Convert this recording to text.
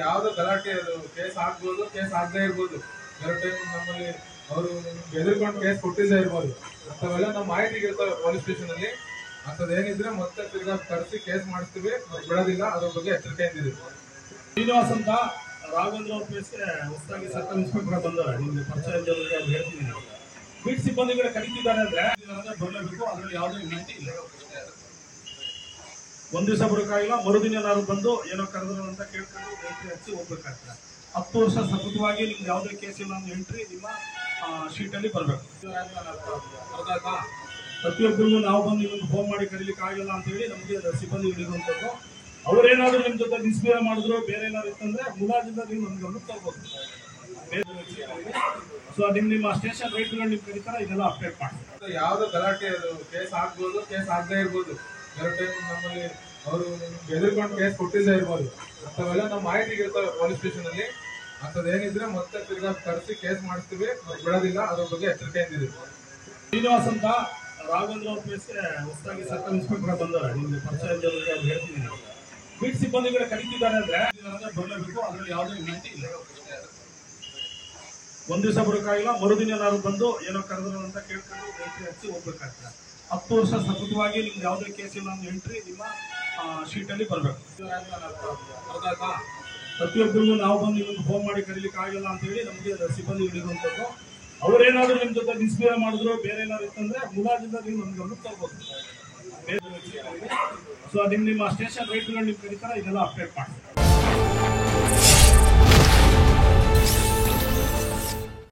ಯಾವ್ದು ಗಲಾಟೆ ಅದು ಕೇಸ್ ಆಗ್ಬೋದು, ಕೇಸ್ ಆಗದೆ ಇರ್ಬೋದು. ಎರಡು ಟೈಮ್ ನಮ್ಮಲ್ಲಿ ಅವರು ಬೆದರ್ಕೊಂಡು ಕೇಸ್ ಕೊಟ್ಟಿದ್ದೇ ಇರ್ಬೋದು. ಅಂತವೆಲ್ಲ ನಮ್ಮ ಮಾಹಿತಿಗೆ ಇರ್ತವೆ ಪೊಲೀಸ್ ಸ್ಟೇಷನ್ ಅಲ್ಲಿ. ಅಂತದೇನಿದ್ರೆ ಮತ್ತೆ ತಿರ್ಗಾ ಕರೆಸಿ ಕೇಸ್ ಮಾಡಿಸ್ತೀವಿ, ಬಿಡೋದಿಲ್ಲ. ಅದ್ರ ಬಗ್ಗೆ ಎಚ್ಚರಿಕೆಯಿಂದ ಇದೆ. ಶ್ರೀನಿವಾಸ್ ಅಂತ ರಾಘವೇಂದ್ರ ಅವ್ರ ಪ್ಲೇಸ್ಗೆ ಹೊಸದಾಗಿ ಸರ್ಕಲ್ ಇನ್ಸ್ಪೆಕ್ಟರ್ ಬಂದವರು, ನಿಮ್ಗೆ ಪರಿಚಯ ಇದ್ದವರಿಗೆ ಅವ್ರು ಹೇಳ್ತೀನಿ. ಬೀಟ್ ಸಿಬ್ಬಂದಿಗಳು ಕರೀತಿದ್ದಾರೆ ಅಂದ್ರೆ ಬರಲೇಬೇಕು, ಅದರಲ್ಲಿ ಯಾವುದೇ ವಿನಂತಿ ಇಲ್ಲ. ಒಂದ್ ದಿವಸ ಬರೋಕ್ಕಾಗಿಲ್ಲ, ಮರುದಿನ ಏನಾದ್ರು ಬಂದು ಏನೋ ಕರೆದ್ರು ಅಂತ ಕೇಳ್ಕೊಂಡು ಎಂಟ್ರಿ ಹಚ್ಚಿ ಹೋಗ್ಬೇಕಾಗ್ತದೆ. 10 ವರ್ಷ ಸತತವಾಗಿ ನಿಮ್ಗೆ ಯಾವುದೇ ಕೇಸ್ ಇಲ್ಲ ಅಂದ್ರೆ ಎಂಟ್ರಿ ನಿಮ್ಮ ಶೀಟ್ ಅಲ್ಲಿ ಬರ್ಬೇಕು. ಪ್ರತಿಯೊಬ್ಬರಿಗೂ ನಾವು ಬಂದು ನಿಮ್ಗೆ ಫೋನ್ ಮಾಡಿ ಕರೀಲಿಕ್ಕೆ ಆಗಿಲ್ಲ ಅಂತ ಹೇಳಿ ನಮಗೆ ಸಿಬ್ಬಂದಿ ಹಿಡಿದುವಂಥದ್ದು. ಅವ್ರೇನಾದ್ರು ನಿಮ್ ಜೊತೆ ಮಿಸ್ಬಿಹೇವ್ ಮಾಡಿದ್ರು, ಬೇರೆ ಏನಾದ್ರು ಇತ್ತಂದ್ರೆ ಮುಲಾಜಿಂದ ನೀವು ನಮ್ಗೆ ಗಮನಕ್ಕೆ ತರ್ಬೋದು. ಸೊ ನಿಮ್ಮ ಸ್ಟೇಷನ್ ರೇಟ್ಗಳು ನಿಮ್ ಕರೀತಾರ, ಇದೆಲ್ಲ ಅಪ್ಡೇಟ್ ಮಾಡಿ. ಯಾವ್ದು ಗಲಾಟೆ ಅದು ಕೇಸ್ ಆಗ್ಬೋದು, ಕೇಸ್ ಆಗದೆ ಇರ್ಬೋದು. ಎರಡು ಟೈಮ್ ನಮ್ಮಲ್ಲಿ ಅವರು ಬೆದರ್ಕೊಂಡು ಕೇಸ್ ಕೊಟ್ಟಿದ್ದೇ ಇರ್ಬೋದು. ಅಂತವೆಲ್ಲ ನಮ್ಮ ಮಾಹಿತಿಗೆ ಇರ್ತವೆ ಪೊಲೀಸ್ ಸ್ಟೇಷನ್ ಅಲ್ಲಿ. ಅಂತದೇನಿದ್ರೆ ಮತ್ತೆ ತಿರ್ಗಾ ಕರೆಸಿ ಕೇಸ್ ಮಾಡಿಸ್ತೀವಿ, ಬಿಡೋದಿಲ್ಲ. ಅದ್ರ ಬಗ್ಗೆ ಎಚ್ಚರಿಕೆಯಿಂದ ಇದೆ. ಶ್ರೀನಿವಾಸ್ ಅಂತ ರಾಘವೇಂದ್ರ ಅವ್ರ ಪ್ಲೇಸ್ಗೆ ಹೊಸದಾಗಿ ಸರ್ಕಲ್ ಇನ್ಸ್ಪೆಕ್ಟರ್ ಬಂದವರು, ನಿಮ್ಗೆ ಪರಿಚಯ ಇದ್ದವರಿಗೆ ಅವ್ರು ಹೇಳ್ತೀನಿ. ಬೀಟ್ ಸಿಬ್ಬಂದಿಗಳು ಕರೀತಿದ್ದಾರೆ ಅಂದ್ರೆ ಬರಲೇಬೇಕು, ಅದರಲ್ಲಿ ಯಾವುದೇ ವಿನಂತಿ ಇಲ್ಲ. ಒಂದ್ ದಿವಸ ಬರೋಕ್ಕಾಗಿಲ್ಲ, ಮರುದಿನ ಏನಾದ್ರು ಬಂದು ಏನೋ ಕರೆದ್ರು ಅಂತ ಕೇಳ್ಕೊಂಡು ಎಂಟ್ರಿ ಹಚ್ಚಿ ಹೋಗ್ಬೇಕಾಗ್ತದೆ. 10 ವರ್ಷ ಸತತವಾಗಿ ನಿಮ್ಗೆ ಯಾವುದೇ ಕೇಸ್ ಇಲ್ಲ ಅಂದ್ರೆ ಎಂಟ್ರಿ ನಿಮ್ಮ ಶೀಟ್ ಅಲ್ಲಿ ಬರ್ಬೇಕು. ಪ್ರತಿಯೊಬ್ಬರಿಗೂ ನಾವು ಬಂದು ನಿಮ್ಗೆ ಫೋನ್ ಮಾಡಿ ಕರೀಲಿಕ್ಕೆ ಆಗಿಲ್ಲ ಅಂತ ಹೇಳಿ ನಮಗೆ ಸಿಬ್ಬಂದಿ ಹಿಡಿದುವಂಥದ್ದು. ಅವ್ರೇನಾದ್ರು ನಿಮ್ ಜೊತೆ ಮಿಸ್ಬಿಹೇವ್ ಮಾಡಿದ್ರು, ಬೇರೆ ಏನಾದ್ರು ಇತ್ತಂದ್ರೆ ಮುಲಾಜಿಂದ ನೀವು ನಮ್ಗೆ ಗಮನಕ್ಕೆ ತರ್ಬೋದು. ಸೊ ನಿಮ್ಮ ಸ್ಟೇಷನ್ ರೇಟ್ಗಳು ನಿಮ್ ಕರೀತಾರ, ಇದೆಲ್ಲ ಅಪ್ಡೇಟ್ ಮಾಡಿ.